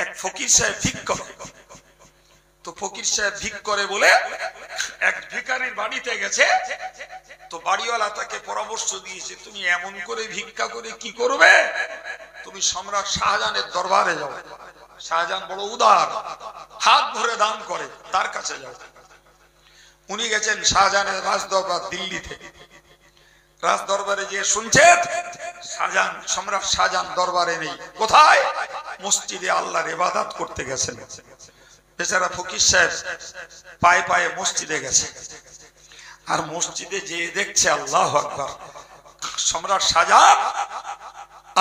এক ফকির সাহেব ভিক করে। তো ফকির সাহেব ভিক করে বলে এক ভিখারির বাড়িতে গেছে। তো বাড়িওয়ালা তাকে পরামর্শ দিয়েছে, তুমি এমন করে ভিক্ষা করে কি করবে, তুমি সম্রাট শাহজাহানের দরবারে যাও। শাহজাহান বড় উদার, হাত ভরে দান করে, তার কাছে যাও। উনি গেছেন শাহজাহানের রাজ দরবার দিল্লিতে। রাজ দরবারে গিয়ে শুনছেন শাহজাহান, সম্রাট শাহজাহান দরবারে নেই। কোথায়? মসজিদে আল্লাহর ইবাদত করতে গেছেন। বেচারা ফকির সাহেব পায়ে পায়ে মসজিদে গেছে, আর মসজিদে যে দেখছে আল্লাহু আকবার, সম্রাট শাহজাহান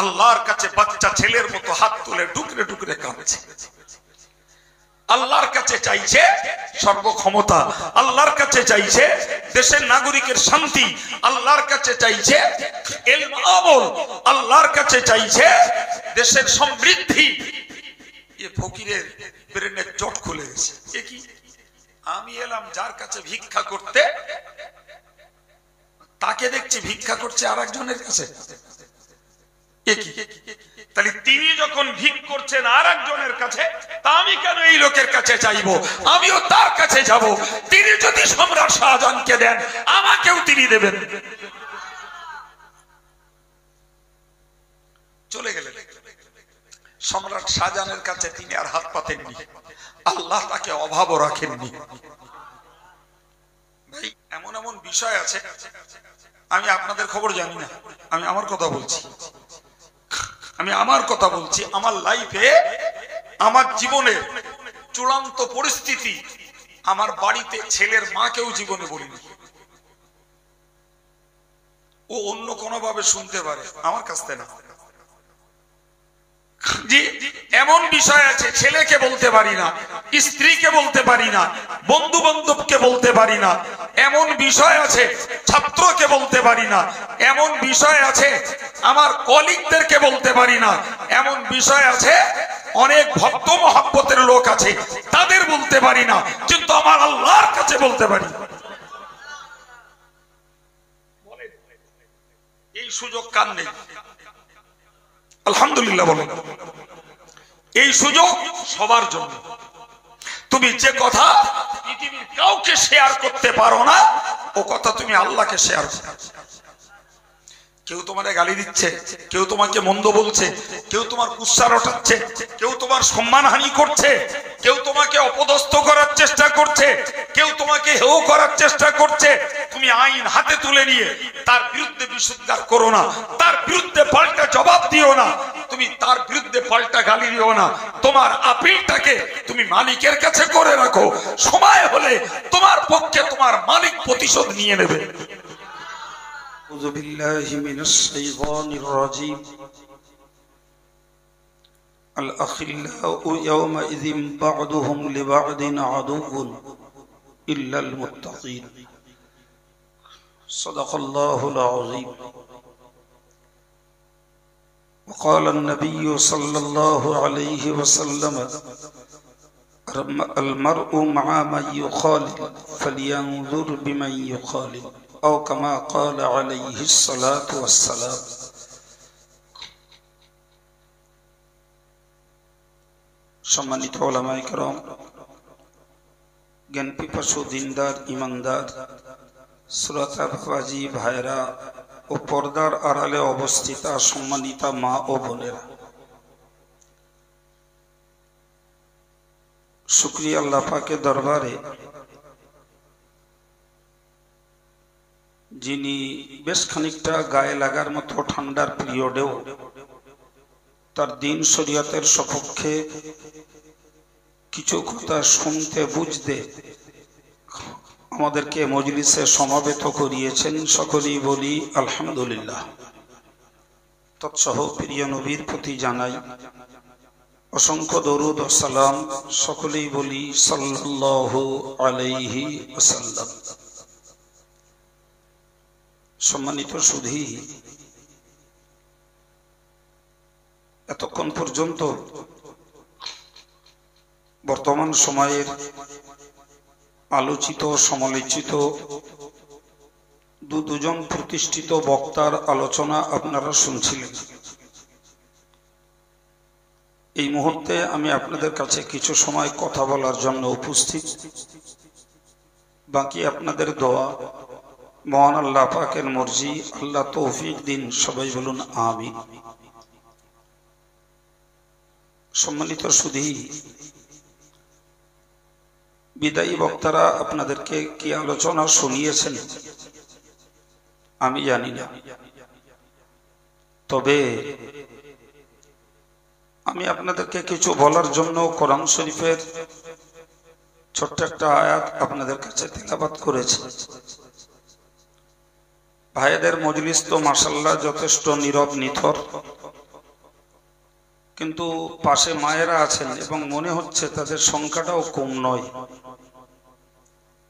আল্লাহর কাছে বাচ্চা ছেলের মতো হাত তুলে ডুকরে ডুকরে কাঁদছে। আল্লাহর কাছে চাইছে সর্বক্ষমতা, আল্লাহর কাছে চাইছে দেশের নাগরিকের শান্তি, আল্লাহর কাছে চাইছে ইলম আমল, আল্লাহর কাছে চাইছে দেশের সমৃদ্ধি। এ ফকিরের ব্রেনের জট খুলে গেছে। এ কি, আমি এলাম যার কাছে ভিক্ষা করতে, তাকে দেখছি ভিক্ষা করছে আর একজনের কাছে। এ কি, তাহলে তিনি যখন ভিক করছেন আর একজনের কাছে, তা আমি কেন এই লোকের কাছে চাইবো? আমিও তার কাছে যাব। তিনি যদি সম্রাট শাহজাহানকে দেন, আমাকেও তিনি দেবেন। চলে গেলেন সম্রাট শাহজাহানের কাছে। তিনি আর হাত পাতেননি, আল্লাহ তাকে অভাবও রাখেননি। ভাই, এমন এমন বিষয় আছে, আমি আপনাদের খবর জানি না, আমি আমার কথা বলছি। আমার লাইফে, আমার জীবনের চূড়ান্ত পরিস্থিতি, আমার বাড়িতে ছেলের মাকেও জীবনে বলিনি। ও অন্য কোনো ভাবে শুনতে পারে, আমার কাছ থেকে না। জি, এমন বিষয় আছে ছেলেকে বলতে পারি না, স্ত্রীকে বলতে পারি না, বন্ধু বান্ধবকে বলতে পারি না। এমন বিষয় আছে ছাত্রকে বলতে পারি না। এমন বিষয় আছে আমার কলিগদেরকে বলতে পারি না। এমন বিষয় আছে অনেক ভক্ত মহব্বতের লোক আছে, তাদের বলতে পারি না, কিন্তু আমার আল্লাহর কাছে বলতে পারি। এই সুযোগ কার নেই? আলহামদুলিল্লাহ বলেন। এই সুযোগ সবার জন্য। তুমি যে কথা পৃথিবীর কাউকে শেয়ার করতে পারো না, ও কথা তুমি আল্লাহকে শেয়ার করো। কেউ তোমারে গালি দিচ্ছে, কেউ তোমাকে মন্দ বলছে, কেউ তোমার কুৎসা রটাচ্ছে, কেউ তোমার সম্মানহানি করছে, কেউ তোমাকে অপদস্থ করার চেষ্টা করছে, কেউ তোমাকে হেয় করার চেষ্টা করছে। তুমি আইন হাতে তুলে নিয়ে তার বিরুদ্ধে বিশুদ্ধার করো না, তার বিরুদ্ধে পাল্টা জবাব দিও না, তুমি তার বিরুদ্ধে পাল্টা গালি দিও না। তোমার আপিলটাকে তুমি মালিকের কাছে করে রাখো। সময় হলে তোমার পক্ষে তোমার মালিক প্রতিশোধ নিয়ে নেবে। أعوذ بالله من الشيطان الرجيم الأخلاء يومئذ بعضهم لبعض عدو إلا المتقين صدق الله العظيم وقال النبي صلى الله عليه وسلم المرء مع من يخالل فلينظر بمن يخالل أو كما قال عليه الصلاة والسلام। সম্মানিত উলামায়ে কেরাম, জ্ঞান পিপাসু দিনদার ইমানদার শ্রোতা বাবাজি ভাইরা ও পর্দার আড়ালে অবস্থিতা সম্মানিতা মা ও বোনেরা, শুকরিয়া আল্লাহ পাকের দরবারে, যিনি বেশ খানিকটা গায়ে লাগার মতো ঠান্ডার পিরিয়ডেও তার দিন শরীয়তের সপক্ষে কিছু কথা শুনতে বুঝতে আমাদেরকে মজলিসে সমাবেত করিয়েছেন। সকলেই বলি আলহামদুলিল্লাহ। তৎসহ প্রিয় নবীর প্রতি জানাই অসংখ্য দরুদ ও সালাম। সকলেই বলি সাল্লাল্লাহু আলাইহি ওয়াসাল্লাম। সম্মানিত সুধী, এতক্ষণ পর্যন্ত বর্তমান সময়ের আলোচিত সমালোচিত দুজন প্রতিষ্ঠিত বক্তার আলোচনা আপনারা শুনছিলেন। এই মুহূর্তে আমি আপনাদের কাছে কিছু সময় কথা বলার জন্য উপস্থিত। বাকি আপনাদের দোয়া, মহান আল্লাহ পাকের মর্জি, আল্লাহ তৌফিক দিন। সবাই বলুন আমিন। সম্মানিত সুধী, বিদায়ী বক্তারা আপনাদেরকে কি আলোচনা শুনিয়েছেন আমি জানি না, তবে আমি আপনাদেরকে কিছু বলার জন্য কোরআন শরীফের ছোট্ট একটা আয়াত আপনাদের কাছে তিলাওয়াত করেছি। ভাইদের মজলিস তো মাশাআল্লাহ যথেষ্ট নীরব নিথর, কিন্তু পাশে মায়েরা আছেন এবং মনে হচ্ছে তাদের সংখ্যাটাও কম নয়,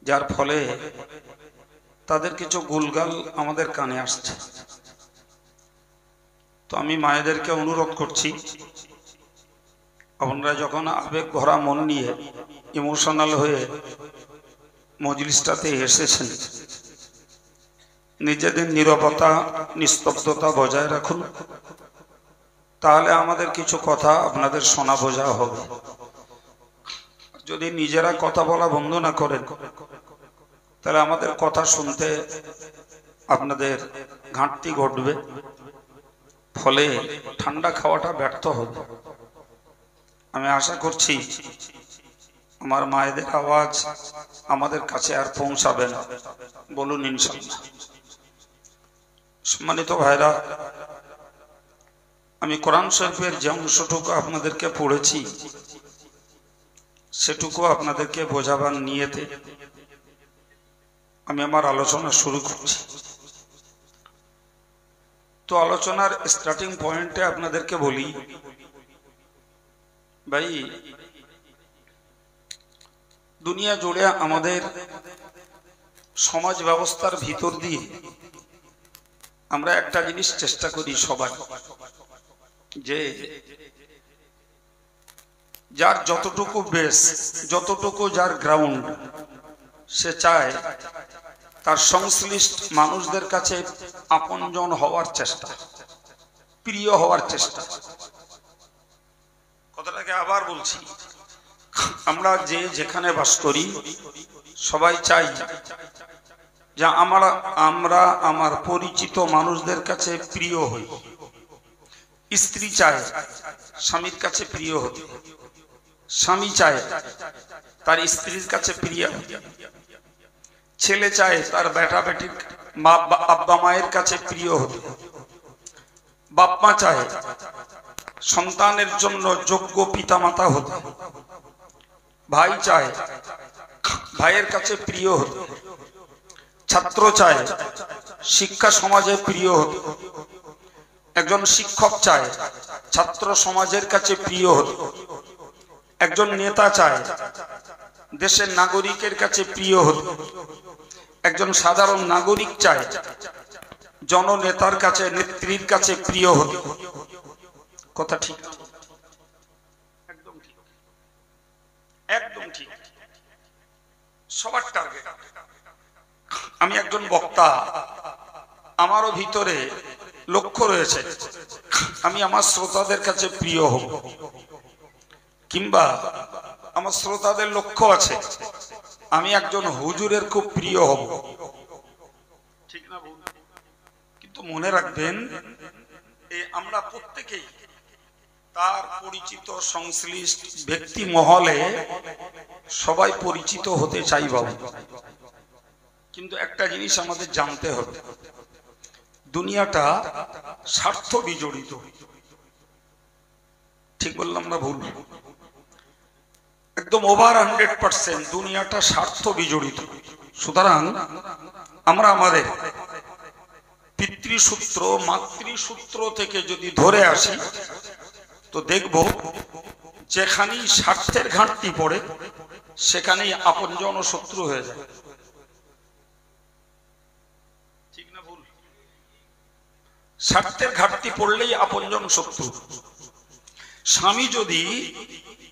যার ফলে তাদের কিছু গুলগাল আমাদের কানে আসছে। তো আমি মায়েদেরকে অনুরোধ করছি, আপনারা যখন আবেগ ভরা মন নিয়ে ইমোশনাল হয়ে মজলিসটাতে এসেছেন, নিজেদের নীরবতা নিস্তব্ধতা বজায় রাখুন, তাহলে আমাদের কিছু কথা আপনাদের শোনা বোঝা হবে। যদি নিজেরা কথা বলা বন্ধ না করেন, তাহলে আমাদের কথা শুনতে আপনাদের ঘাটতি ঘটবে, ফলে ঠান্ডা খাওয়াটা ব্যর্থ হবে। আমি আশা করছি আমার মায়েদের আওয়াজ আমাদের কাছে আর পৌঁছাবে না, বলুন ইনশাআল্লাহ। সম্মানিত ভাইরা, আমি কোরআন শরীফের যে অংশটুকু আপনাদেরকে পড়েছি সেটুকু আপনাদেরকে বোঝাবার নিয়েতে আমি আমার আলোচনা শুরু করছি। তো আলোচনার স্টার্টিং পয়েন্টে আপনাদেরকে বলি, ভাই দুনিয়া জুড়ে আমাদের সমাজ ব্যবস্থার ভিতর দিয়ে আমরা একটা জিনিস চেষ্টা করি সবাই, যে যার যতটুকু বেস, যতটুকু যার গ্রাউন্ড, সে চায় তার সংশ্লিষ্ট মানুষদের কাছে আপনজন হওয়ার চেষ্টা, প্রিয় হওয়ার চেষ্টা। কথাটাকে আবার বলছি, আমরা যে যেখানে বাস করি সবাই চাই যে আমরা আমার পরিচিত মানুষদের কাছে প্রিয় হই। স্ত্রী চায় স্বামীর কাছে প্রিয় হতে, স্বামী চায় তার স্ত্রীর কাছে প্রিয় হতে, ছেলে চায় তার বেটা বেটির আব্বা মায়ের কাছে প্রিয় হতে, বাপ মা চায় সন্তানের জন্য যোগ্য পিতামাতা হতে, ভাই চায় ভাইয়ের কাছে প্রিয় হতে, ছাত্র চায় শিক্ষা সমাজে প্রিয় হতে, একজন শিক্ষক চায় ছাত্র সমাজের কাছে প্রিয় হতে, একজন নেতা চায় দেশের নাগরিকের কাছে প্রিয় হতে, একজন সাধারণ নাগরিক চায় জননেতার কাছে, নেত্রীর কাছে প্রিয় হতে। কথা ঠিক? একদম ঠিক, একদম ঠিক, সবার টার্গেট। আমি একজন বক্তা, আমারও ভিতরে লক্ষ্য রয়েছে আমি আমার শ্রোতাদের কাছে প্রিয় হব, কিংবা আমার শ্রোতাদের লক্ষ্য আছে আমি একজন হুজুরের খুব প্রিয় হব, ঠিক না? কিন্তু মনে রাখবেন, আমরা প্রত্যেকেই তার পরিচিত সংশ্লিষ্ট ব্যক্তি মহলে সবাই পরিচিত হতে চাই বাবু, কিন্তু একটা জিনিস আমাদের জানতে হবে, দুনিয়াটা স্বার্থ বিজড়িত। ঠিক বললাম না ভুল? একদম ওভার 100% দুনিয়াটা স্বার্থ বিজড়িত। সুতরাং আমরা আমাদের পিতৃসূত্র মাতৃসূত্র থেকে যদি ধরে আসি, তো দেখব যেখানেই স্বার্থের ঘাটতি পড়ে সেখানেই আপনজন ও শত্রু হয়ে যায়। ঠিক না ভুল? স্বার্থের ঘাটতি পড়লেই আপনজন শত্রু। স্বামী যদি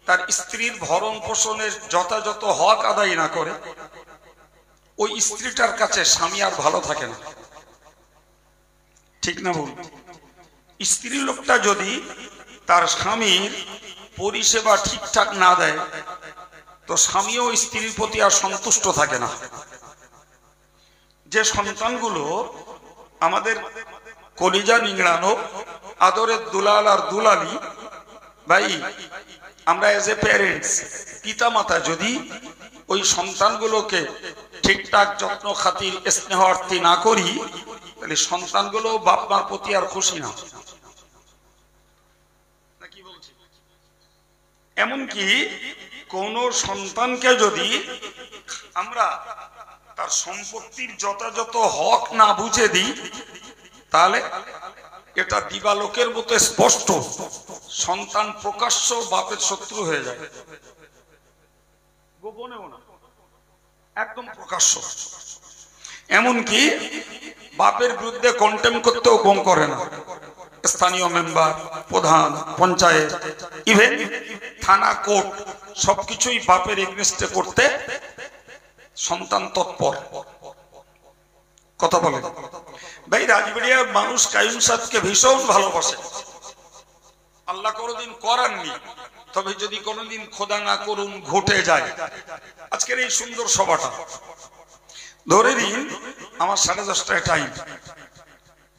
তার স্ত্রীর ভরণ পোষণের যথাযথ হক আদায় না করে, ওই স্ত্রীটার কাছে স্বামী আর ভালো থাকে না। ঠিক না ভুল? স্ত্রী লোকটা যদি তার স্বামীর পরিষেবা ঠিকঠাক না দেয় তো স্বামীও স্ত্রীর প্রতি আর সন্তুষ্ট থাকে না। যে সন্তানগুলো আমাদের কলিজা নিংড়ানো আদরের দুলাল আর দুলালি ভাই, আমরা এজ এ প্যারেন্টস পিতা মাতা যদি ওই সন্তানগুলোকে ঠিকঠাক যত্ন খাতির স্নেহার্থী না করি তাহলে সন্তানগুলো বাপ মার প্রতি আর খুশি না। এমনকি কোন সন্তানকে যদি আমরা তার সম্পত্তির যথাযথ হক না বুঝে দিই তাহলে এটা দিবালোকের মতো স্পষ্ট, সন্তান প্রকাশ্য বাপের শত্রু হয়ে যায়, গোপনেও না, একদম প্রকাশ্য। এমনকি বাপের বিরুদ্ধে কন্টেম করতেও কম করে না। স্থানীয় মেম্বার, প্রধান, পঞ্চায়েত, ইভেন থানা, কোর্ট সবকিছুই বাপের এগেইনস্টে করতে সন্তান তৎপর। কথা বলে ভাই, রাজবাড়িয়ার মানুষ কাইয়ুম সাহেবকে ভীষণ ভালোবাসে। আল্লাহ কোনোদিন করাননি, তবে যদি কোনোদিন খোদা না করুন ঘটে যায় আজকের এই সুন্দর সভাটা, ধরে দিন আমার 10:30টায় টাইম,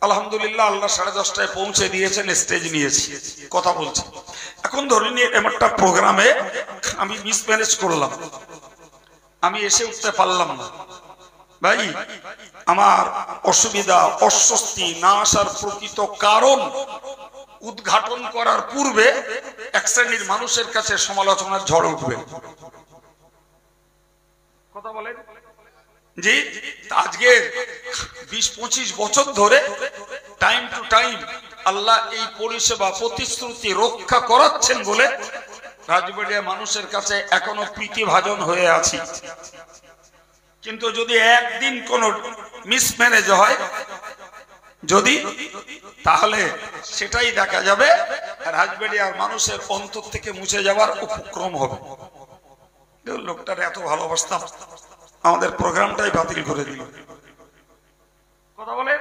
আলহামদুলিল্লাহ আল্লাহ 10:30টায় পৌঁছে দিয়েছেন, স্টেজ নিয়েছি, কথা বলছি। এখন ধরে নিয়ে এমন একটা প্রোগ্রামে আমি মিসম্যানেজ করলাম, আমি এসে উঠতে পারলাম না। ভাই, আমার অসুবিধা, অস্বস্তি না আসার প্রকৃত কারণ উদ্ঘাটন করার পূর্বে এক শ্রেণীর মানুষের কাছে সমালোচনার ঝড় উঠবে। কথা বলেন জি, আজকে 20-25 বছর ধরে টাইম টু টাইম আল্লাহ এই পরিষেবা প্রতিশ্রুতি রক্ষা করাচ্ছেন বলে রাজবাড়িয়া মানুষের কাছে এখনো প্রীতিভাজন হয়ে আছি। কিন্তু যদি একদিন কোন মিসম্যানেজ হয় যদি, তাহলে সেটাই দেখা যাবে রাজবাড়িয়ার মানুষের অন্তর থেকে মুছে যাওয়ার উপক্রম হবে। লোকটার এত ভালোবাসতাম, আমাদের প্রোগ্রামটাই বাতিল করে দিল। কথা বলে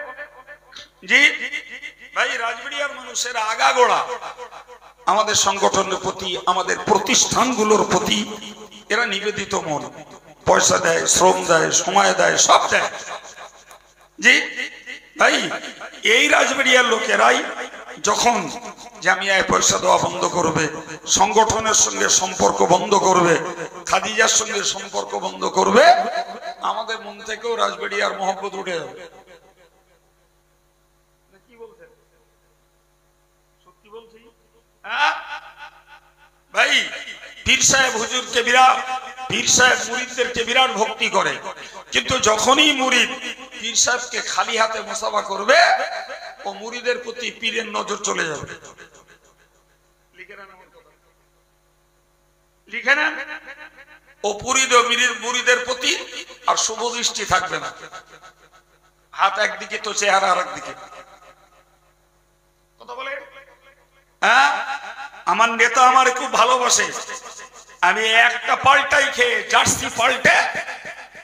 জি ভাই, রাজবাড়িয়ার মানুষের আগাগোড়া আমাদের সংগঠনের প্রতি, আমাদের প্রতিষ্ঠানগুলোর প্রতি এরা নিবেদিত মন, পয়সা দেয়, শ্রম দেয়, সময় দেয়, সব দেয়। জি ভাই, এই রাজবাড়িয়ার লোকেরাই যখন জামিয়ায় পয়সা দেওয়া বন্ধ করবে, সংগঠনের সঙ্গে সম্পর্ক বন্ধ করবে, খাদিজার সঙ্গে সম্পর্ক বন্ধ করবে, আমাদের মন থেকেও রাজবাড়িয়ার মহব্বত উঠে যাবে। কি বলছেন? সত্যি বলছি ভাই। পীর সাহেব হুজুরকে বিরাট, পীর সাহেব মুরিদদেরকে বিরাট ভক্তি করে, কিন্তু যখনই মুরিদ পীর সাহেবকে খালি হাতে মুসাফা করবে ও মুরিদের প্রতি পীরের নজর চলে যাবে। লিখে নেন, ও মুরিদের প্রতি আর শুভ দৃষ্টি থাকবে না। হাত একদিকে তো চেহারা আর একদিকে। কথা বলে হ্যাঁ, আমার নেতা আমার খুব ভালোবাসে, আমি একটা পাল্টাই খেয়ে জার্সি পাল্টে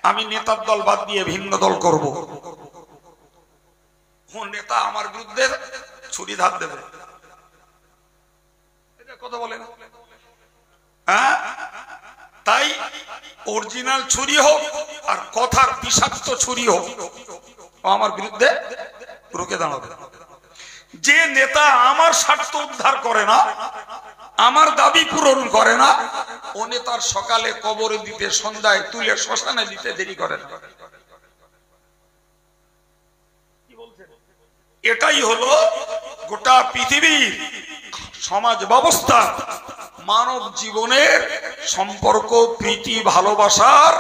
আমি নেতার দল বাদ দিয়ে ভিন্ন দল করব। নেতা আমার বিরুদ্ধে ছুরি ধার দেবে, কথা বলেন হ্যাঁ। তাই অরিজিনাল ছুরি হোক আর কথার বিষাক্ত ছুরি হোক, আমার বিরুদ্ধে রুখে দাঁড়াবে। যে নেতা আমার স্বার্থ উদ্ধার করে না, আমার দাবি পূরণ করে না, ও নেতার সকালে কবরে দিতে, সন্ধ্যায় তুলে শ্মশানে দিতে দেরি করে না। এটাই হলো গোটা পৃথিবীর সমাজ ব্যবস্থা, মানব জীবনের সম্পর্ক, প্রীতি, ভালোবাসার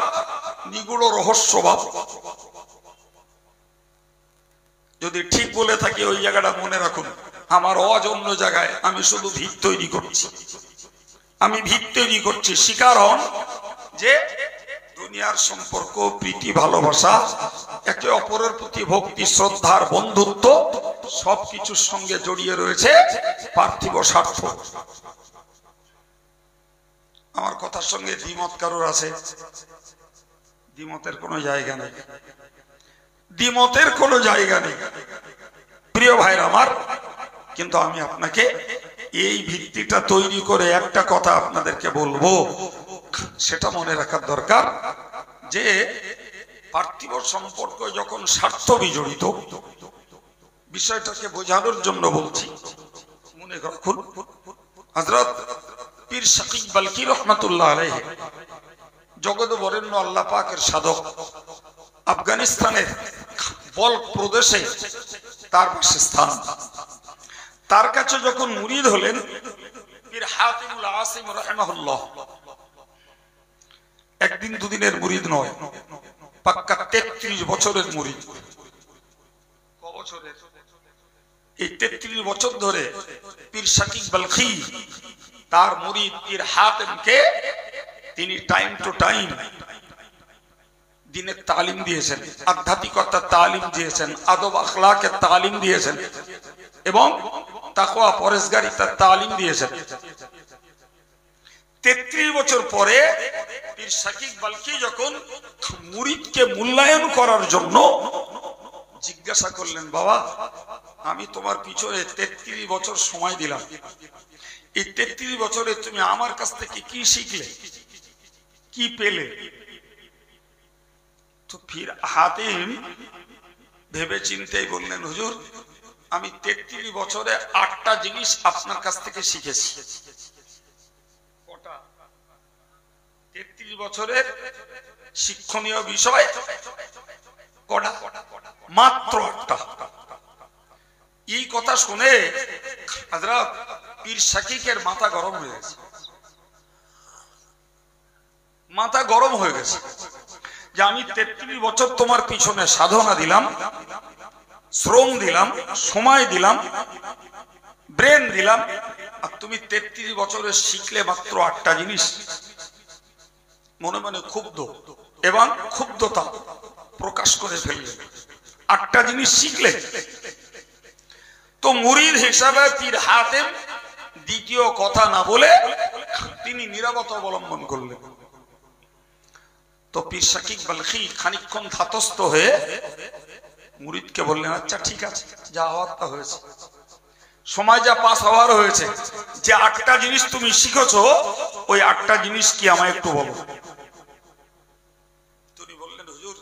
নিগুড় রহস্যভাব। যদি ঠিক বলে থাকি ওই জায়গাটা মনে রাখুন, আমার আওয়াজ অন্য জায়গায়, আমি শুধু ভিত তৈরি করছি, আমি ভিত তৈরি করছি। শিকার হন যে দুনিয়ার সম্পর্ক, প্রীতি, ভালোবাসা, একে অপরের প্রতি ভক্তি, শ্রদ্ধার, বন্ধুত্ব সবকিছুর সঙ্গে জড়িয়ে রয়েছে পার্থিব স্বার্থ। আমার কথার সঙ্গে দ্বিমত কারোর আছে? দ্বিমতের কোনো জায়গা নেই, দ্বিমতের কোনো জায়গা নেই প্রিয় ভাইরা আমার। কিন্তু আমি আপনাকে এই ভিত্তিটা তৈরি করে একটা কথা আপনাদেরকে বলবো, সেটা মনে রাখার দরকার যে পার্থিব সম্পর্ক যখন স্বার্থ বিজড়িত, বিষয়টাকে বোঝানোর জন্য বলছি। মনে রাখুন, হযরত পীর শাকিব বালকি রহমাতুল্লাহ আলাইহি, জগৎ বরেণ্য আল্লাহ পাকের সাধক, আফগানিস্তানের বল্ক প্রদেশে তার বাসস্থান। তার কাছে যখন মুরিদ হলেন পীর হাতিমুল আসিম রাহিমাহুল্লাহ, একদিন দুদিনের মুরিদ নয়, পাক্কা 33 বছরের মুরিদ। ক বছরের? এই 33 বছর ধরে পীর শাকিব বালখি তার মুরিদ পীর হাতিমকে তিনি টাইম টু টাইম দিনের তালিম দিয়েছেন, আধ্যাত্মিকতার তালিম দিয়েছেন, আদব আখলাকের তালিম দিয়েছেন এবং তাকওয়া পরেজগারিতার তালিম দিয়েছেন। 33 বছর পরে পীর শাকিব বালখি যখন মুরিদকে মূল্যায়ন করার জন্য জিজ্ঞাসা করলেন, বাবা আমি তোমার পিছনে 33 বছর সময় দিলাম, এই 33 বছরে তুমি আমার কাছ থেকে কি শিখলে, কি পেলে? তো পীর হাতিম ভেবে চিন্তেই বললেন, হুজুর আমি 33 বছরে 8টা জিনিস আপনার কাছ থেকে শিখেছি। কটা? 33 বছরের শিক্ষণীয় বিষয় কটা? মাত্র 8টা। এই কথা শুনে হযরত পীর শাকিকের মাথা গরম হয়ে গেছে, মাথা গরম হয়ে গেছে যে আমি 33 বছর তোমার পিছনে সাধনা দিলাম, শ্রম দিলাম, সময় দিলাম, ব্রেন দিলাম, আর তুমি 33 বছরে শিখলে মাত্র 8টা জিনিস। মনে মনে ক্ষুব্ধ এবং ক্ষুব্ধতা প্রকাশ করে ফেললেন। 8টা জিনিস শিখলে? তো মুরিদ হিসাবে পীর হাতিম দ্বিতীয় কথা না বলে তিনি নীরবতা অবলম্বন করলেন। তো পীর শাকিব বালখি খানিকক্ষণ ধাতস্থ হয়ে মুরিদকে বললেন, আচ্ছা ঠিক আছে, যা হওয়ার তা হয়েছে, সময় যা পাস হওয়ার হয়েছে, যে 8টা জিনিস তুমি শিখেছো ওই 8টা জিনিস কি আমায় একটু বলো। তিনি বললেন, হুজুর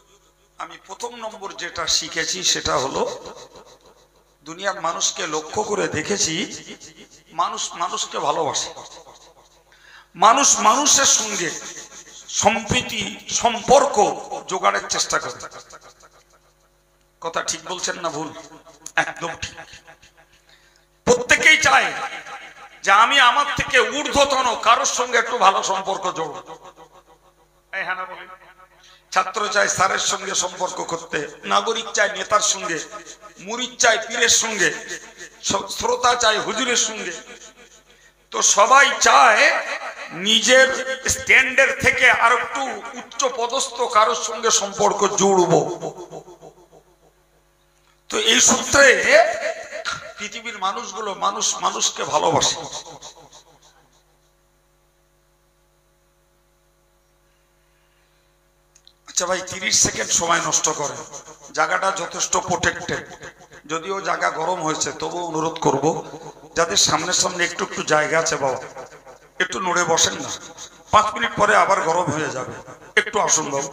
আমি প্রথম নম্বর যেটা শিখেছি সেটা হলো, দুনিয়ার মানুষকে লক্ষ্য করে দেখেছি মানুষ মানুষকে ভালোবাসে, মানুষ মানুষের সঙ্গে সম্প্রীতি সম্পর্ক জোগাড়ের চেষ্টা করে। কথা ঠিক বলছেন না ভুল? একদম ঠিক। প্রত্যেকেই চায় যে আমি আমার থেকে ঊর্ধ্বতন কারোর সঙ্গে একটু ভালো সম্পর্ক জোড়ব। ছাত্র চায় স্যারের সঙ্গে সম্পর্ক করতে, নাগরিক চায় নেতার সঙ্গে, মুরিদ চায় পীরের সঙ্গে, শ্রোতা চায় হুজুরের সঙ্গে। তো সবাই চায় নিজের স্ট্যান্ডার্ড থেকে আর একটু উচ্চ পদস্থ কারোর সঙ্গে সম্পর্ক জুড়ব। তো এই সূত্রে পৃথিবীর মানুষগুলো মানুষ মানুষকে ভালোবাসে। আচ্ছা ভাই, 30 সেকেন্ড সময় নষ্ট করেন, জায়গাটা যথেষ্ট প্রোটেক্টেড, যদিও জায়গা গরম হয়েছে তবু অনুরোধ করব যাদের সামনে সামনে একটু একটু জায়গা আছে, বাবা একটু নড়ে বসেন না, 5 মিনিট পরে আবার গরম হয়ে যাবে, একটু আসুন বাবু,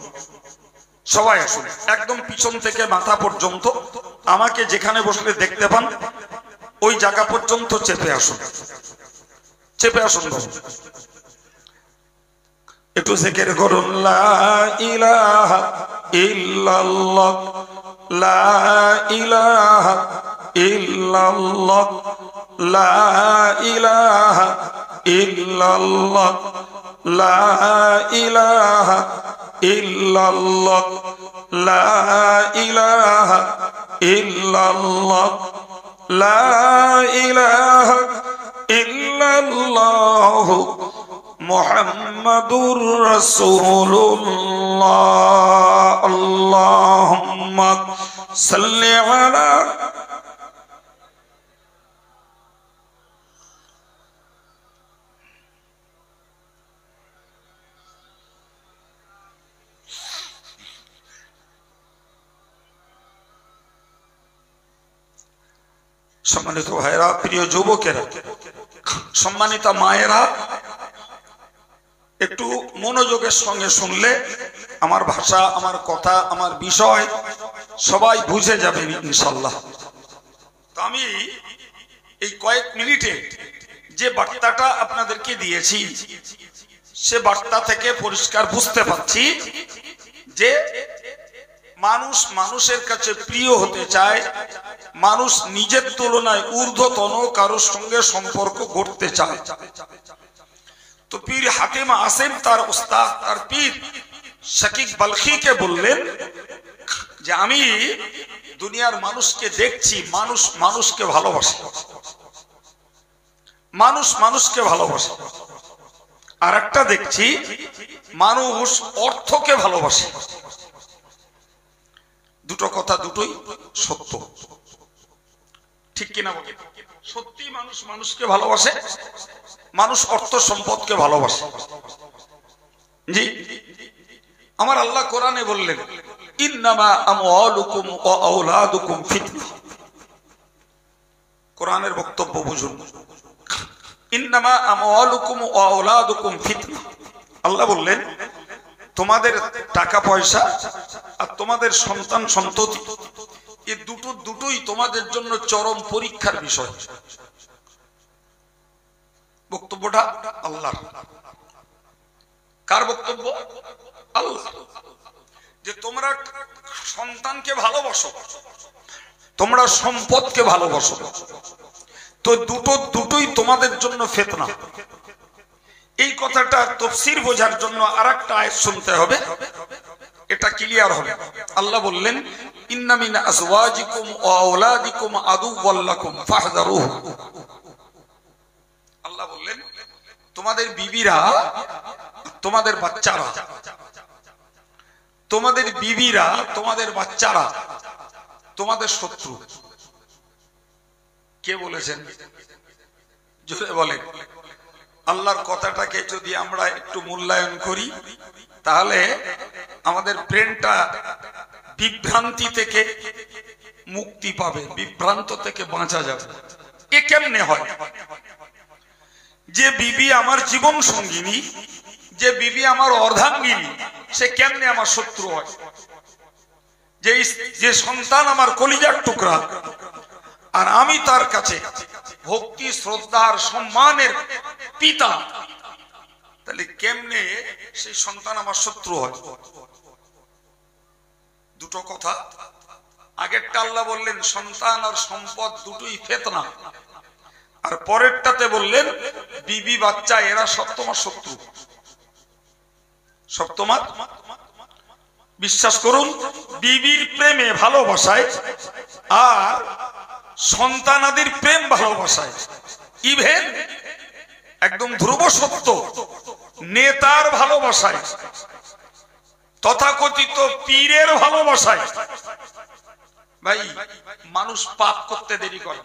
সবাই আসুন, একদম পিছন থেকে মাথা পর্যন্ত আমাকে যেখানে বসলে দেখতে পান ওই জায়গা পর্যন্ত চেপে আসুন, চেপে আসুন বাবু। একটু জিকির করুন, লা ইলাহা ইল্লাল্লাহ, লা ইলাহা ইল্লাল্লাহ, লা ইলাহা ইল্লাল্লাহ, লা ইলাহা ইল্লাল্লাহ, লা ইলাহা ইল্লাল্লাহ, লা ইলাহা ইল্লাল্লাহ মুহাম্মাদুর রাসূলুল্লাহ। আল্লাহুম্মা সাল্লি আলা সম্মানিত ভাইরা, প্রিয় যুবকেরা, সম্মানিতা মায়েরা, একটু মনোযোগের সঙ্গে শুনলে আমার ভাষা, আমার কথা, আমার বিষয় সবাই বুঝে যাবেন ইনশাল্লাহ। তো আমি এই কয়েক মিনিটে যে বার্তাটা আপনাদেরকে দিয়েছি, সে বার্তা থেকে পরিষ্কার বুঝতে পারছি যে মানুষ মানুষের কাছে প্রিয় হতে চায়, মানুষ নিজের তুলনায় ঊর্ধ্বতন কারোর সঙ্গে সম্পর্ক গড়তে চায়। তো পীর হাকিম আসেম তার উস্তাদ, তার পীর শাকিক বালখিকে বললেন যে আমি দুনিয়ার মানুষকে দেখছি, মানুষ মানুষকে ভালোবাসে, মানুষ মানুষকে ভালোবাসে। আর একটা দেখছি মানুষ অর্থকে ভালোবাসে। দুটো কথা দুটোই সত্য, ঠিক কিনা বলে? সত্যি মানুষ মানুষকে ভালোবাসে, মানুষ অর্থ সম্পদকে ভালোবাসে। জি, আমার আল্লাহ কোরআনে বললেন ইন্নামা আমওয়ালুকুম ওয়া আওলাদুকুম ফিতনা। কোরআনের বক্তব্য বুঝুন। ইন্নামা আমওয়ালুকুম ওয়া আওলাদুকুম ফিতনা। আল্লাহ বললেন তোমাদের টাকা পয়সা আর তোমাদের সন্তান সন্ততি, এই দুটোই তোমাদের জন্য চরম পরীক্ষার বিষয়। বক্তব্যটা আল্লাহর। কার বক্তব্য? আল্লাহ। যে তোমরা সন্তানকে ভালোবাসো, তোমরা সম্পদকে ভালোবাসো, তো দুটোই তোমাদের জন্য ফিতনা। এই কথাটা তাফসীর বোঝার জন্য আরেকটা আয়াত শুনতে হবে, এটা ক্লিয়ার হবে। আল্লাহ বললেন ইন্না মিন আজওয়াজিকুম ওয়া আওলাদিকুম আদুওয়াল লাকুম ফাহযারুহু। আল্লাহ বললেন তোমাদের বিবিরা, তোমাদের বাচ্চারা, তোমাদের বিবিরা, তোমাদের বাচ্চারা তোমাদের শত্রু। কে বলেছেন? জোরে বলেন। আল্লাহর কথাটাকে যদি আমরা একটু মূল্যায়ন করি তাহলে আমাদের ব্রেনটা বিভ্রান্তি থেকে মুক্তি পাবে, বিভ্রান্ত থেকে বাঁচা যাবে। এ কেমনে হয়? যে বিবি আমার জীবন সঙ্গিনী, যে বিবি আমার অর্ধাঙ্গিনী, সে কেমনে আমার শত্রু হয়? যে সন্তান আমার কলিজার টুকরা আর আমি তার কাছে ভক্তি শ্রদ্ধার সম্মানের পিতা, তাহলে কেমনে সেই সন্তান আমার শত্রু হয়? দুটো কথা। আগেরটা আল্লাহ বললেন সন্তান আর সম্পদ দুটোই ফিতনা, আর পরেরটাতে বললেন বিবি বাচ্চা এরা সব তোমার শত্রু, সব তোমার। বিশ্বাস করুন, বিবির প্রেমে ভালোবাসায় আর সন্তানাদির প্রেম ভালোবাসায়, ইভেন একদম ধ্রুব সত্য নেতার ভালোবাসায়, তথাকথিত পীরের ভালোবাসায়, ভাই মানুষ পাপ করতে দেরি করে।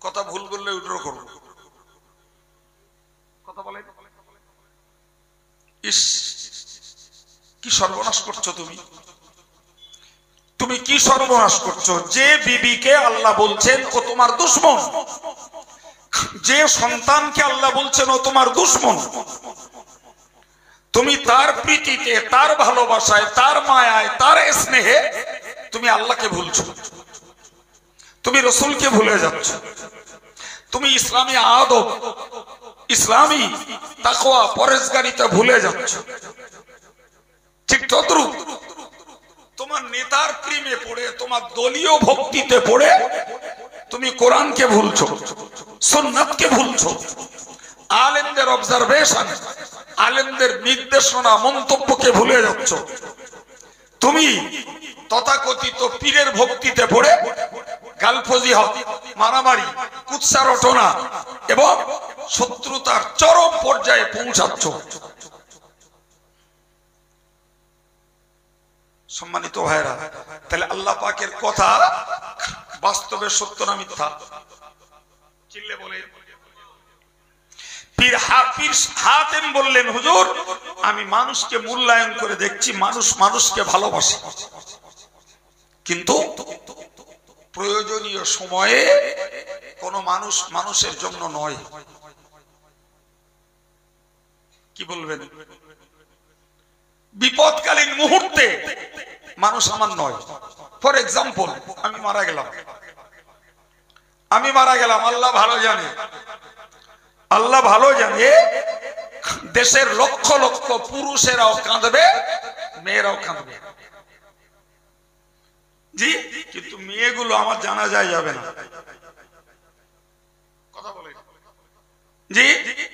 কথা ভুল বললে উদ্র করব। কথা বলে ইস কি সর্বনাশ করছো তুমি, তুমি কি সর্বনাশ করছো? যে বিবিকে আল্লাহ বলছেন ও তোমার দুশমন, যে সন্তানকে আল্লাহ বলছেন ও তোমার দুশমন, তুমি তার প্রীতিতে, তার ভালোবাসায়, তার মায়ায়, তার স্নেহে তুমি আল্লাহকে ভুলছো, তুমি রসুলকে ভুলে যাচ্ছ, তুমি ইসলামী আদব, ইসলামী তাকওয়া পরেজগারিতা ভুলে যাচ্ছ। ঠিক তদ্রুপ তোমার নেতার প্রেমে পড়ে, তোমার দলীয় ভক্তিতে পড়ে তুমি কোরআনকে ভুলছো, সুন্নাতকে ভুলছো, আলেমদের অবজারভেশন, আলেমদের নির্দেশনা, মন্তব্যকে ভুলে যাচ্ছ। তুমি তথাকথিত পীরের ভক্তিতে পড়ে গালফজিহত, মারামারি, কুৎসা রটনা এবং শত্রুতার চরম পর্যায়ে পৌঁছাচ্ছ। সম্মানিত ভাইরা, তাহলে আল্লাহ পাকের কথা বাস্তবে সত্য না মিথ্যা? চিল্লে বলে। পীর হাতেম বললেন হুজুর আমি মানুষকে মূল্যায়ন করে দেখছি, মানুষ মানুষকে ভালোবাসে, কিন্তু প্রয়োজনীয় সময়ে কোনো মানুষ মানুষের জন্য নয়। কি বলবেন? বিপদকালীন মুহূর্তে মানুষ আমার নয়। ফর এক্সাম্পল, আমি মারা গেলাম, আল্লাহ ভালো জানে, দেশের লক্ষ লক্ষ পুরুষেরাও কাঁদবে, মেয়েরাও কাঁদবে। জি, কিন্তু মেয়েগুলো আমার জানাজায় যাবে না। কথা বলে জি,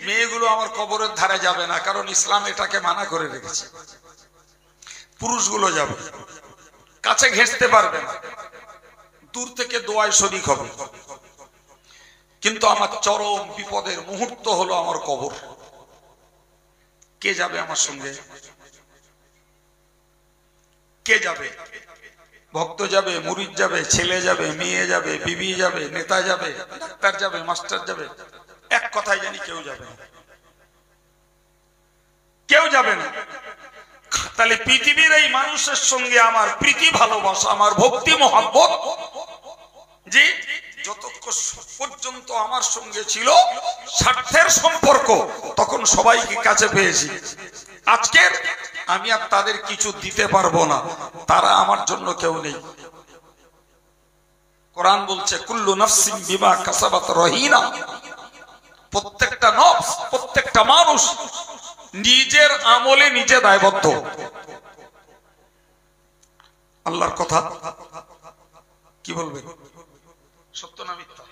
মেয়েগুলো আমার কবরের ধারে যাবে না, কারণ ইসলাম এটাকে মানা করে রেখেছে। পুরুষগুলো যাবে, কাছে ঘেঁষতে পারবে না, দূর থেকে দোয়ায় শরীক হবে। কিন্তু আমার চরম বিপদের মুহূর্ত হলো আমার কবর। কে যাবে আমার সঙ্গে? কে যাবে? ভক্ত যাবে, মুরিদ যাবে, ছেলে যাবে, মেয়ে যাবে, বিবি যাবে, নেতা যাবে, ডাক্তার যাবে, মাস্টার যাবে, এক কথায় জানি কেউ যাবে না, কেউ যাবে না। তাহলে পৃথিবীর এই মানুষের সঙ্গে আমার প্রীতি ভালোবাসা, আমার ভক্তি মহব্বত, যে যতক্ষণ পর্যন্ত আমার সঙ্গে ছিল স্বার্থের সম্পর্ক, তখন সবাইকে কাছে পেয়েছি। আজকে আমি আর তাদের কিছু দিতে পারবো না, তারা আমার জন্য কেউ নেই। কোরআন বলছে কুল্লু নাফসিন বিমা কাসাবাত রহিনা। প্রত্যেকটা নফস, প্রত্যেকটা মানুষ নিজের আমলে নিজে দায়বদ্ধ। আল্লাহর কথা কি বলবে? সত্য না মিথ্যা?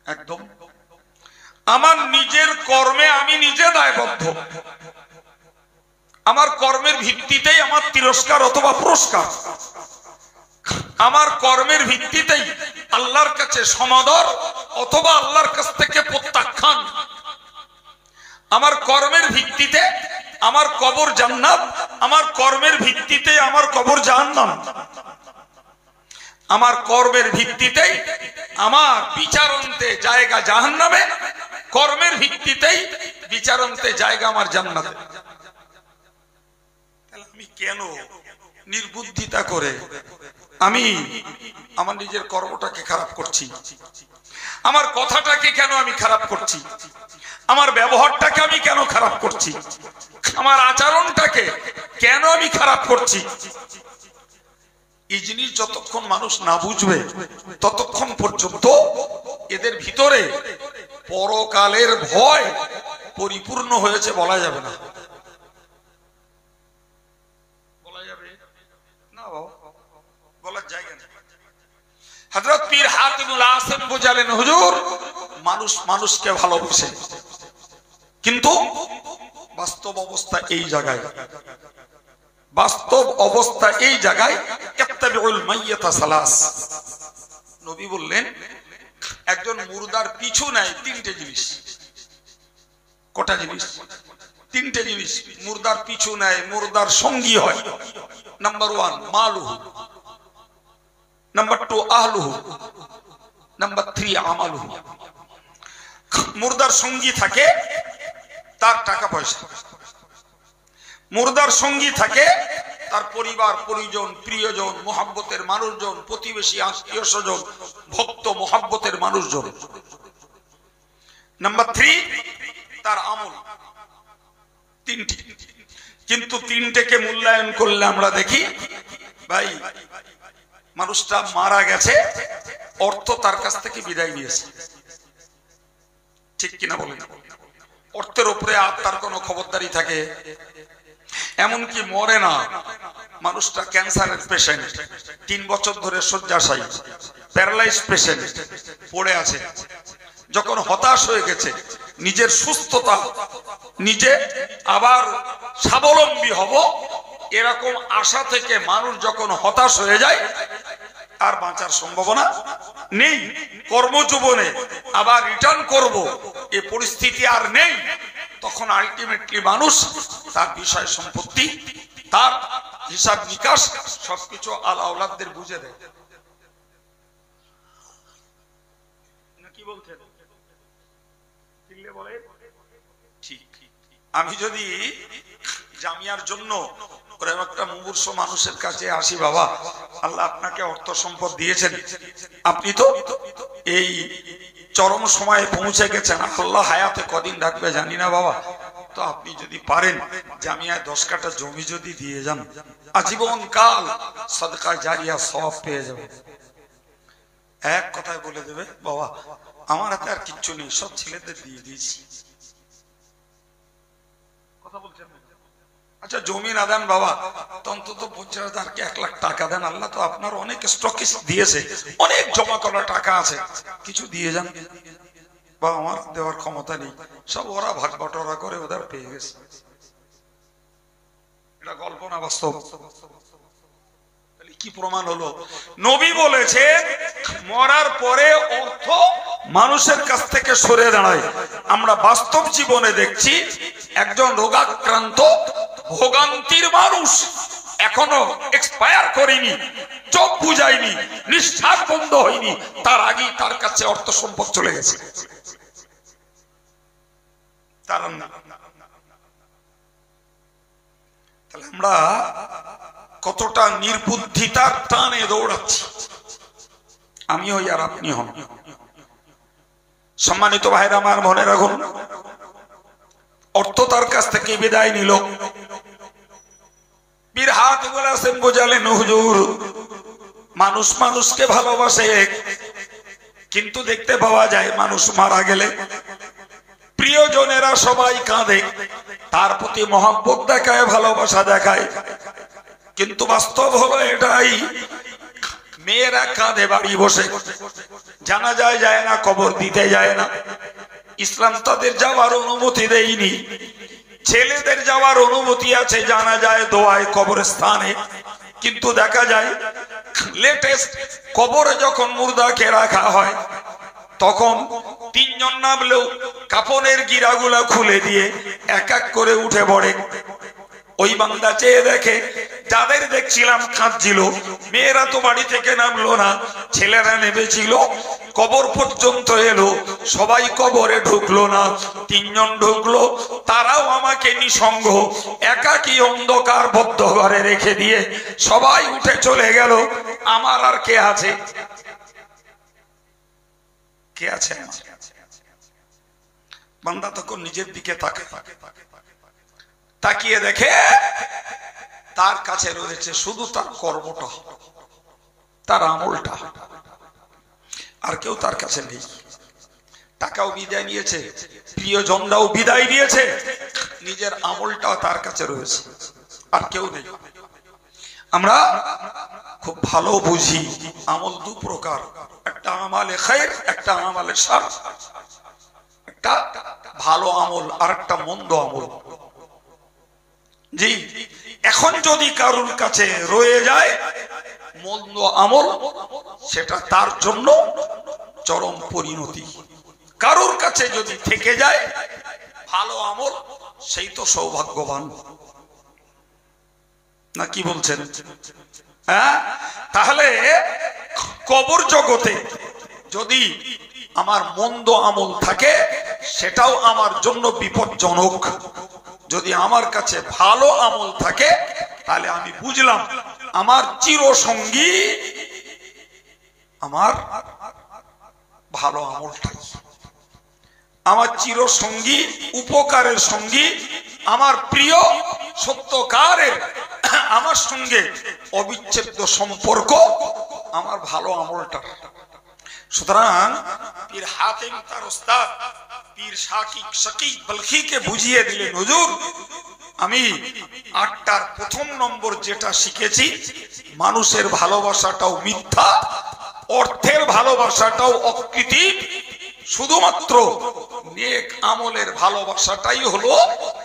একদম। আমার নিজের কর্মে আমি নিজে দায়বদ্ধ। আমার কর্মের ভিত্তিতেই আমার তিরস্কার অথবা পুরস্কার, আমার কর্মের ভিত্তিতেই আল্লাহর কাছে সমাদর অথবা আল্লাহর কাছ থেকে প্রত্যাখ্যান। আমার কর্মের ভিত্তিতে আমার কবর জান্নাত, আমার কর্মের ভিত্তিতে আমার কবর জাহান্নাম। আমার কর্মের ভিত্তিতেই আমার বিচারান্তে জায়গা জাহান্নামে, কর্মের ভিত্তিতেই বিচারান্তে জায়গা আমার জান্নাতে। আমি কেন নির্বুদ্ধিতা করে আমি আমার নিজের কর্মটাকে খারাপ করছি? আমার কথাটাকে কেন আমি খারাপ করছি? আমার ব্যবহারটাকে আমি কেন খারাপ করছি? আমার আচরণটাকে কেন আমি খারাপ করছি? এই জিনিস যতক্ষণ মানুষ না বুঝবে ততক্ষণ পর্যন্ত এদের ভিতরে পরকালের ভয় পরিপূর্ণ হয়েছে বলা যাবে না। বলা যাবে না, বলার জায়গা নেই। হযরত পীর হাতিমুল আসেম বুঝালেন, হুজুর, মানুষ মানুষকে ভালোবাসে, কিন্তু বাস্তব অবস্থা এই জায়গায়, বাস্তব অবস্থা এই জায়গায় ইত্তাবিউল মাইয়াতা সালাস। নবী বললেন একজন মুর্দার পিছু নেয় তিনটে জিনিস। কটা জিনিস? তিনটে জিনিস মুর্দার পিছু নেয়, মুর্দার সঙ্গী হয়। নাম্বার 1 মালুহু, নাম্বার 2 আহলুহু, নাম্বার 3 আমালুহু। মুর্দার সঙ্গী থাকে তার টাকা পয়সা, মুর্দার সঙ্গী থাকে তার পরিবার পরিজন, প্রিয়জন, মোহাব্বতের মানুষজন, প্রতিবেশী, আত্মীয় স্বজন, ভক্ত মোহাব্বতের মানুষজন। নাম্বার 3 তার আমল। তিনটি। কিন্তু তিনটেকে মূল্যায়ন করলে আমরা দেখি ভাই মানুষটা মারা গেছে, অর্থ তার কাছ থেকে বিদায় নিয়েছে। ঠিক কিনা বলেন? অর্থের উপরে আর তার কোনো খবরদারি থাকে? এমনকি মরে না, মানুষটা ক্যান্সারের পেশেন্ট, 3 বছর ধরে শয্যাশায়ী, প্যারালাইজ পেশেন্ট, পড়ে আছে। যখন হতাশ হয়ে গেছে, নিজের সুস্থতা, নিজে আবার স্বাবলম্বী হব এরকম আশা থেকে মানুষ যখন হতাশ হয়ে যায়, আর বাঁচার সম্ভাবনা নেই। কর্মজীবনে আবার রিটার্ন করব এই পরিস্থিতি আর নেই। তখন আলটিমেটলি মানুষ তার বিষয় সম্পত্তি, তার হিসাব নিকাশ সবকিছু আল আওলাদদের বুঝে দেয়। কি বলছেন? ঠিক। আমি যদি জামিয়ার জন্য একটা মুমূর্ষ মানুষের কাছে আসি, বাবা আল্লাহ আপনাকে অর্থ সম্পদ দিয়েছেন, আপনি তো এই চরম সময়ে পৌঁছে গেছেন, আল্লাহ হায়াতে কদিন রাখবে জানি না বাবা, তো আপনি যদি পারেন জামিয়ায় 10 কাঠা জমি যদি দিয়ে যান, আজীবন কাল সদকা জারিয়া সওয়াব পেয়ে যাবে। এক কথায় বলে দেবে বাবা আমার হাতে আর কিচ্ছু নেই, সব ছেলেদের দিয়ে দিয়েছি। কথা বলছেন? আচ্ছা জমি না দেন বাবা, অন্তত 50,000 1 লাখ টাকা দেন, আল্লাহ তো আপনার অনেক স্টকিস দিয়েছে, অনেক জমা করা টাকা আছে, কিছু দিয়ে যান। বা আমার দেওয়ার ক্ষমতা নেই, সব ওরা ভাগ বটরা করে ওদের পেয়ে গেছে। এটা গল্প না বাস্তব? কি প্রমাণ হলো? নবী বলেছে মরার পরে অর্থ মানুষের কাছ থেকে সরে দাঁড়ায়। আমরা বাস্তব জীবনে দেখছি একজন রোগাক্রান্ত ভোগান্তির মানুষ এখনো এক্সপায়ার করেনি, চোখ বুঝায়নি, নিঃশ্বাস বন্ধ হয়নি, তার আগেই তার কাছে অর্থ সম্পদ চলে গেছে। তাহলে আমরা কতটা নির্বুদ্ধিতার টানে দৌড়াচ্ছি, আমি হই আর আপনি হন। সম্মানিত ভাইরা আমার মনে রাখুন, অর্থ তার কাছ থেকে বিদায় নিল, পীর হাত গোলাছেন বোঝালেন হুজুর মানুষ মানুষকে ভালোবাসে, কিন্তু দেখতে পাওয়া যায় মানুষ মারা গেলে প্রিয়জনেরা সবাই কাঁদে, তার প্রতি মহব্বত দেখায়, ভালোবাসা দেখায়, কিন্তু বাস্তব হলো এটাই, মেয়েরা কাঁধে বাড়ি বসে, জানাজায় যায় না, কবর দিতে যায় না, ইসলাম তাদের যাওয়ার অনুমতি দেয়নি। ছেলেদের যাওয়ার অনুমতি আছে জানাজায়, দোয়ায়, কবরস্থানে, কিন্তু দেখা যায় লেটেস্ট কবরে যখন মুর্দাকে রাখা হয় তখন 3 জন নামলেও কাফনের গিরাগুলা খুলে দিয়ে এক এক করে উঠে পড়ে। ওই বান্দা চেয়ে দেখে যাদের দেখছিলাম কাঁদছিল, মেয়েরা তো বাড়ি থেকে নামলো না, ছেলেরা নেমেছিল, কবর পর্যন্ত এলো, সবাই কবরে ঢুকলো না, 3 জন ঢুকলো, তারাও আমাকে নিঃসঙ্গ একাকী অন্ধকার বদ্ধ ঘরে রেখে দিয়ে সবাই উঠে চলে গেল। আমার আর কে আছে? কে আছে? বান্দা তখন নিজের দিকে তাকিয়ে দেখে তার কাছে রয়েছে শুধু তার কর্মটা, তার আমলটা, আর কেউ তার কাছে নেই। টাকাও বিদায় নিয়েছে, প্রিয়জনরাও বিদায় নিয়েছে, নিজের আমলটাও তার কাছে রয়েছে, আর কেউ নেই। আমরা খুব ভালো বুঝি আমল 2 প্রকার, একটা আমালে খায়র, একটা আমালে শার, একটা ভালো আমল আর একটা মন্দ আমল। জি, এখন যদি কারোর কাছে রয়ে যায় মন্দ আমল, সেটা তার জন্য চরম পরিণতি। কারোর কাছে যদি থেকে যায় ভালো আমল, সেই তো সৌভাগ্যবান। না কি বলছেন? হ্যাঁ, তাহলে কবর জগতে যদি আমার মন্দ আমল থাকে সেটাও আমার জন্য বিপজ্জনক। যদি আমার কাছে ভালো আমল থাকে তাহলে আমি বুঝলাম আমার চিরসঙ্গী আমার ভালো আমলটাই, আমার চিরসঙ্গী, উপকারের সঙ্গী, আমার প্রিয় সত্যকারের আমার সঙ্গে অবিচ্ছেদ্য সম্পর্ক আমার ভালো আমলটা। সুতরাং পীর হাতেম তার ওস্তাদ পীর শাকিক বলখিকে বুঝিয়ে দিলেন, হুজুর আমি 8টার প্রথম নম্বর যেটা শিখেছি, মানুষের ভালোবাসাটাও মিথ্যা, অর্থের ভালোবাসাটাও অকৃতি, শুধুমাত্র নেক আমলের ভালোবাসাটাই হলো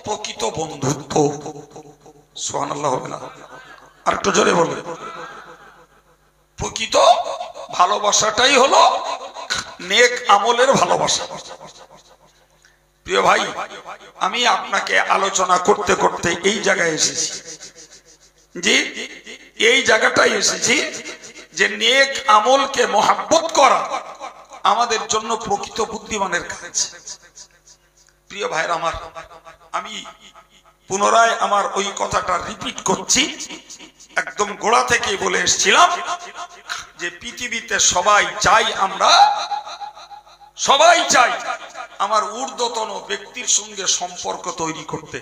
প্রকৃত বন্ধুত্ব। সুবহানাল্লাহ হবে না? আর একটু জোরে বলুন। প্রকৃত ভালোবাসাটাই হলো নেক আমলের ভালোবাসা। প্রিয় ভাই, আমি আপনাকে আলোচনা করতে করতে এই জায়গায় এসেছি, যে এই জায়গাটায় এসেছি যে নেক আমলকে মহাব্বত করা আমাদের জন্য প্রকৃত বুদ্ধিমানের কাজ। প্রিয় ভাইরা আমার, আমি পুনরায় আমার ওই কথাটা রিপিট করছি, একদম গোড়া থেকে বলে এসেছিলাম যে পৃথিবীতে সবাই চাই আমরা সবাই চাই আমার ঊর্ধ্বতন ব্যক্তির সঙ্গে সম্পর্ক তৈরি করতে।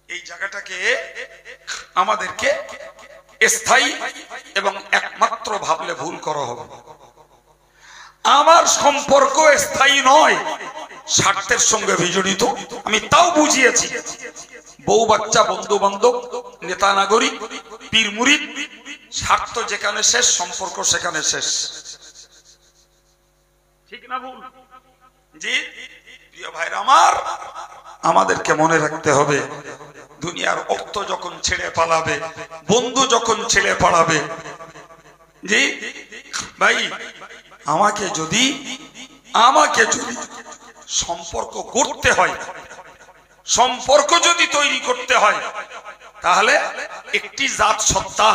এই জায়গাটাকে আমাদেরকে স্থায়ী এবং একমাত্র ভাবলে ভুল করা হবে। আমার সম্পর্ক স্থায়ী নয়, স্বার্থের সঙ্গে বিজড়িত। আমি তাও বুঝিয়েছি, বউ বাচ্চা, বন্ধু বান্ধব, নেতা নাগরিক, পীর মুরিদ, স্বার্থ যেখানে শেষ, সম্পর্ক সেখানে শেষ। ঠিক না ভুল? জি প্রিয় ভাইরা আমার, আমাদেরকে মনে রাখতে হবে, দুনিয়ার অর্থ যখন ছেড়ে পালাবে, বন্ধু যখন ছেড়ে পালাবে, জি ভাই আমাকে যদি সম্পর্ক করতে হয়, সম্পর্ক যদি তৈরি করতে হয়, তাহলে একটি জাত সত্তা,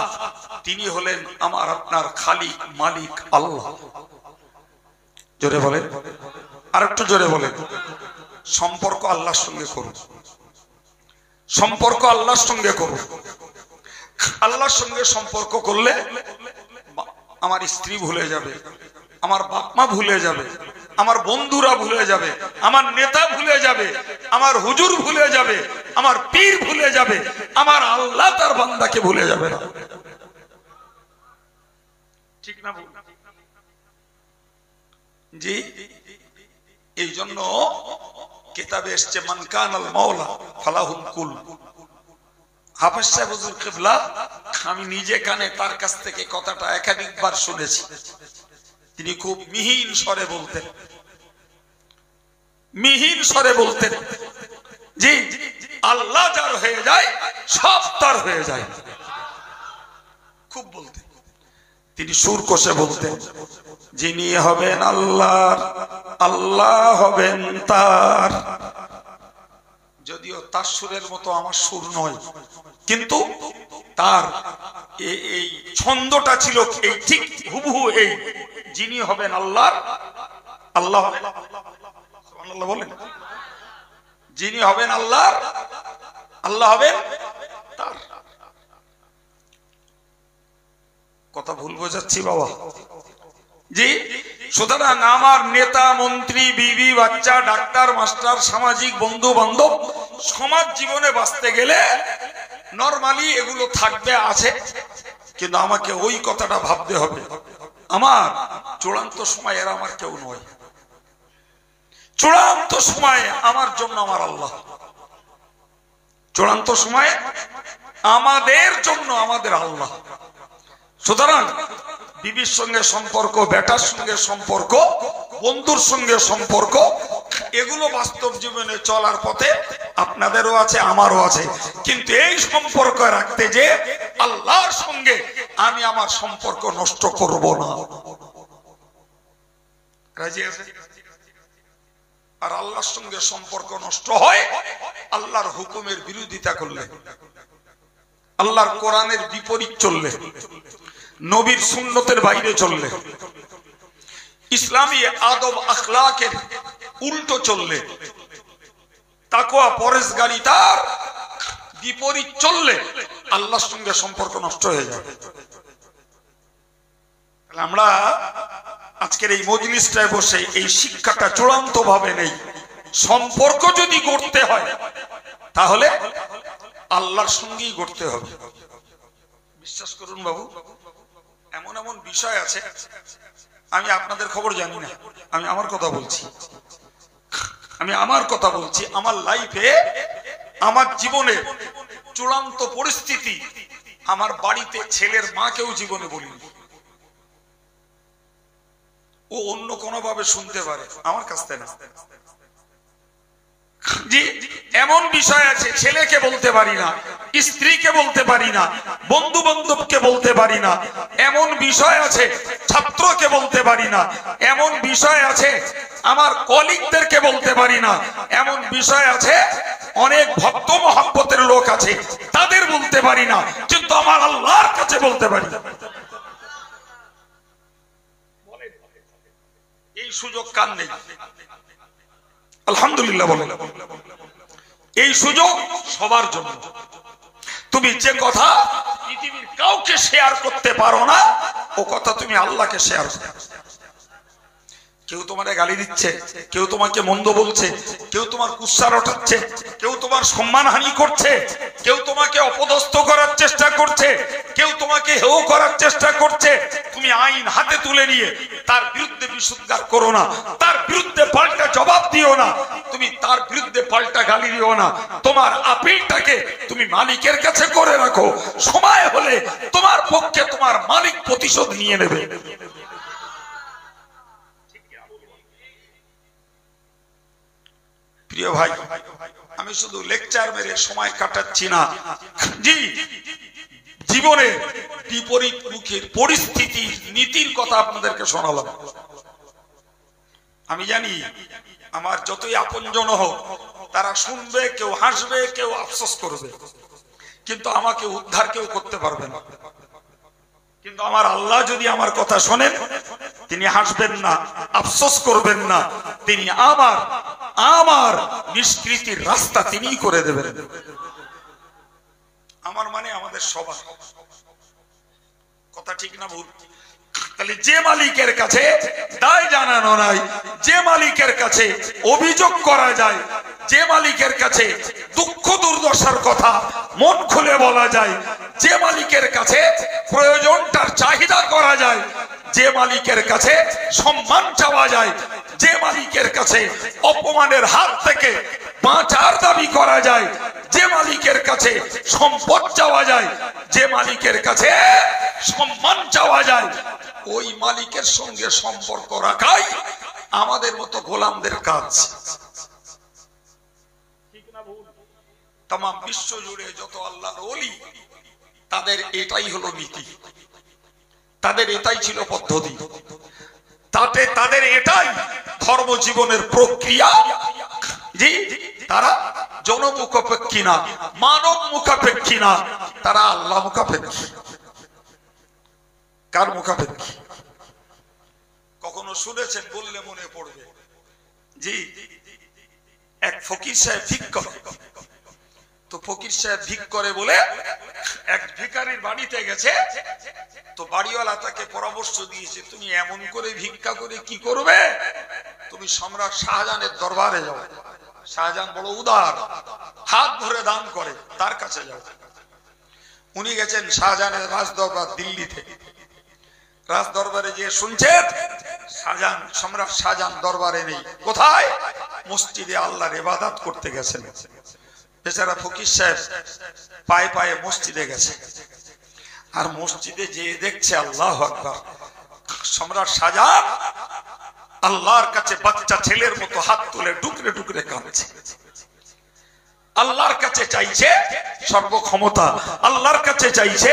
তিনি হলেন আমার আপনার খালিক, মালিক, আল্লাহ। জোরে বলেন, আর একটু জোরে বলেন। সম্পর্ক আল্লাহর সঙ্গে করুন, সম্পর্ক আল্লাহর সঙ্গে করুন। আল্লাহর সঙ্গে সম্পর্ক করলে আমার স্ত্রী ভুলে যাবে, আমার বাপ মা ভুলে যাবে, আমার বন্ধুরা ভুলে যাবে, আমার নেতা ভুলে যাবে, আমার হুজুর ভুলে যাবে, আমার পীর ভুলে যাবে, আমার আল্লাহ তার বান্দাকে ভুলে যাবে না। ঠিক না? জি, এই জন্য কিতাবে এসছে মান কানাল মাওলা ফালাহুল কুল। হাফেজ সাহেব হুজুর কিবলা, আমি নিজে কানে তার কাছ থেকে কথাটা একাধিকবার শুনেছি। তিনি খুব মিহিন স্বরে বলতেন, মিহিন স্বরে বলতেন, জি আল্লাহ যার হয়ে যায় সব তার হয়ে যায়। খুব বলতেন। তিনি সুর কষে বলতেন, যিনি হবেন আল্লাহর, আল্লাহ হবেন তার। যদিও তার সুরের মতো আমার সুর নয়, কিন্তু তার এই ছন্দটা ছিল এই, ঠিক হুবহু এই, যিনি হবেন আল্লাহর, আল্লাহ হবেন, সুবহানাল্লাহ বলেন, যিনি হবেন আল্লাহর, আল্লাহ হবেন তার। কথা ভুল বোঝাচ্ছি বাবা? জি, সুতরাং আমার নেতা, মন্ত্রী, বিবি, বাচ্চা, ডাক্তার, মাস্টার, সামাজিক বন্ধু বান্ধব, সমাজ জীবনে বাঁচতে গেলে নরমালি এগুলো থাকবে, আছে, কিন্তু আমাকে ওই কথাটা ভাবতে হবে, আমার চূড়ান্ত সময় এরা আমার কেউ নয়। চূড়ান্ত সময়ে আমার জন্য আমার আল্লাহ, চূড়ান্ত সময়ে আমাদের জন্য আমাদের আল্লাহ। সুতরাং বিবির সঙ্গে সম্পর্ক, বেটার সঙ্গে সম্পর্ক, বন্ধুর সঙ্গে সম্পর্ক, এগুলো বাস্তব জীবনে চলার পথে আপনাদেরও আছে, আমারও আছে। কিন্তু এই সম্পর্ক রাখতে যে আল্লাহর সঙ্গে আমি আমার সম্পর্ক নষ্ট করব না। রাজি আছে? আর আল্লাহর সঙ্গে সম্পর্ক নষ্ট হয় আল্লাহর হুকুমের বিরোধিতা করলে, আল্লাহর কোরআনের বিপরীত চললে, নবীর সুন্নতের বাইরে চললে, ইসলামী আদব আখলাকের উল্টো চললে, তাকওয়া পরেশগারিতার বিপরীত চললে আল্লাহর সঙ্গে সম্পর্ক নষ্ট হয়ে যায়। আমরা আজকের এই মজলিসটায় বসে এই শিক্ষাটা চূড়ান্ত ভাবে নেই। সম্পর্ক যদি গড়তে হয় তাহলে আল্লাহর সঙ্গেই গড়তে হবে। বিশ্বাস করুন বাবু, এমন এমন বিষয় আছে, আমি আপনাদের খবর জানি না, আমি আমার কথা বলছি, আমি আমার কথা বলছি। আমার লাইফে, আমার জীবনে চূড়ান্ত পরিস্থিতি, আমার বাড়িতে ছেলের মাকেও জীবনে বলিনি। ও অন্য কোনো ভাবে শুনতে পারে, আমার কাছ থেকে না। জি, এমন বিষয় আছে ছেলেকে বলতে পারি না, স্ত্রীকে বলতে পারি না, বন্ধু বান্ধবকে বলতে পারি না। এমন বিষয় আছে ছাত্রকে বলতে পারি না, এমন বিষয় আছে আমার কলিগদেরকে বলতে পারি না, এমন বিষয় আছে অনেক ভক্ত মহব্বতের লোক আছে তাদের বলতে পারি না, কিন্তু আমার আল্লাহর কাছে বলতে পারি। এই সুযোগ কার নেই? আলহামদুলিল্লাহ বলেন। এই সুযোগ সবার জন্য। তুমি যে কথা পৃথিবীর কাউকে শেয়ার করতে পারো না, ও কথা তুমি আল্লাহকে শেয়ার করো। কেউ তোমার গালি দিচ্ছে, কেউ তোমাকে মন্দ বলছে, কেউ তোমার কুৎসা রটাচ্ছে, কেউ তোমার সম্মানহানি করছে, কেউ তোমাকে অপদস্থ করার চেষ্টা করছে, কেউ তোমাকে হেয় করার চেষ্টা করছে, তুমি আইন হাতে তুলে নিয়ে তার বিরুদ্ধে বিশুদ্ধার করো না, তার বিরুদ্ধে পাল্টা জবাব দিও না, তুমি তার বিরুদ্ধে পাল্টা গালি দিও না। তোমার আপিলটাকে তুমি মালিকের কাছে করে রাখো, সময় হলে তোমার পক্ষে তোমার মালিক প্রতিশোধ নিয়ে নেবে। প্রিয় ভাই, আমি শুধু লেকচার মেরে সময় কাটাচ্ছি না, জি জীবনে বিপরীত মুখের পরিস্থিতি নীতির কথা আপনাদেরকে শোনালাম। আমি জানি আমার যতই আপনজন হোক তারা শুনবে, কেউ হাসবে, কেউ আফসোস করবে, কিন্তু আমাকে উদ্ধার কেউ করতে পারবে না। কিন্তু আমার আল্লাহ যদি আমার কথা শোনেন, তিনি হাসবেন না, আফসোস করবেন না, তিনি আমার নিষ্কৃতির রাস্তা তিনিই করে দেবেন। আমার মানে আমাদের সবার কথা ঠিক না ভুল? তাহলে যে মালিকের কাছে দায় জানানো নাই, যে মালিকের কাছে অভিযোগ করা যায়, যে মালিকের কাছে দুঃখ দুর্দশার কথা মন খুলে বলা যায়, যে মালিকের কাছে প্রয়োজনটার চাহিদা করা যায়, যে মালিকের কাছে সম্মান চাওয়া যায়, যে মালিকের কাছে অপমানের হাত থেকে বাঁচার দাবি করা যায়, যে মালিকের কাছে সম্পদ চাওয়া যায়, যে মালিকের কাছে সম্মান চাওয়া যায়, ওই মালিকের সঙ্গে সম্পর্ক রাখাই আমাদের মতো গোলামদের কাজ। তাম বিশ্ব জুড়ে যত আল্লাহর ওলি, তাদের এটাই হলো নীতি, তাদের এটাই ছিল পদ্ধতি, তাদের এটাই ধর্ম জীবনের প্রক্রিয়া। জি, তারা জনমুখাপেক্ষী না, মানব মুখাপেক্ষী না, তারা আল্লাহ মুখাপেক্ষী। কার মুখাপেক্ষী? কখনো শুনেছেন? বললে মনে পড়বে। জি, এক ফকির সাহেব ভিক করে, তো ফকির সাহেব ভিক করে বলে এক ভিখারির বাড়িতে গেছে, তো বাড়িওয়ালা তাকে পরামর্শ দিয়েছে, তুমি এমন করে ভিক্ষা করে কি করবে, তুমি সম্রাট শাহজাহানের দরবারে যাও, শাহজাহান বড় উদার, হাত ভরে দান করে, তার কাছে যাও। উনি গেছেন শাহজাহানের রাজ দরবার দিল্লিতে, রাজ দরবারে যে শুনছেন শাহজাহান, সম্রাট শাহজাহান দরবারে নেই। কোথায়? মসজিদে আল্লাহর ইবাদত করতে গেছেন। বেচারা ফকির সাহেব পায়ে পায়ে মসজিদে গেছে, আর মসজিদে যে দেখছে আল্লাহু আকবার, সম্রাট শাহজাহান আল্লাহর কাছে বাচ্চা ছেলের মতো হাত তুলে ডুকরে ডুকরে কাঁদছে। আল্লাহর কাছে চাইছে সর্বক্ষমতা, আল্লাহর কাছে চাইছে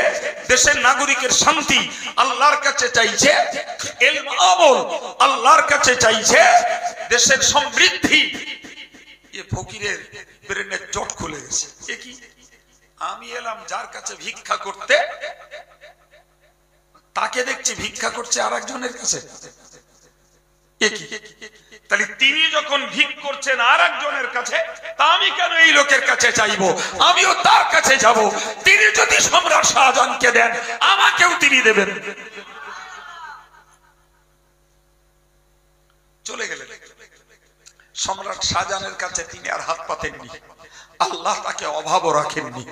দেশের নাগরিকের শান্তি, আল্লাহর কাছে চাইছে ইলম আমল, আল্লাহর কাছে চাইছে দেশের সমৃদ্ধি। এ ফকিরের ব্রেনের জট খুলে গেছে। এ কি, আমি এলাম যার কাছে ভিক্ষা করতে, তাকে দেখছি ভিক্ষা করছে আর একজনের কাছে। এ কি, তাহলে তিনি যখন ভিক করছেন আর একজনের কাছে, তা আমি কেন এই লোকের কাছে চাইবো? আমিও তার কাছে যাব। তিনি যদি সম্রাট শাহজাহানকে দেন, আমাকেও তিনি দেবেন। চলে গেলেন সম্রাট শাহজাহানের কাছে, তিনি আর হাত পাতেননি, আল্লাহ তাকে অভাবও রাখেননি।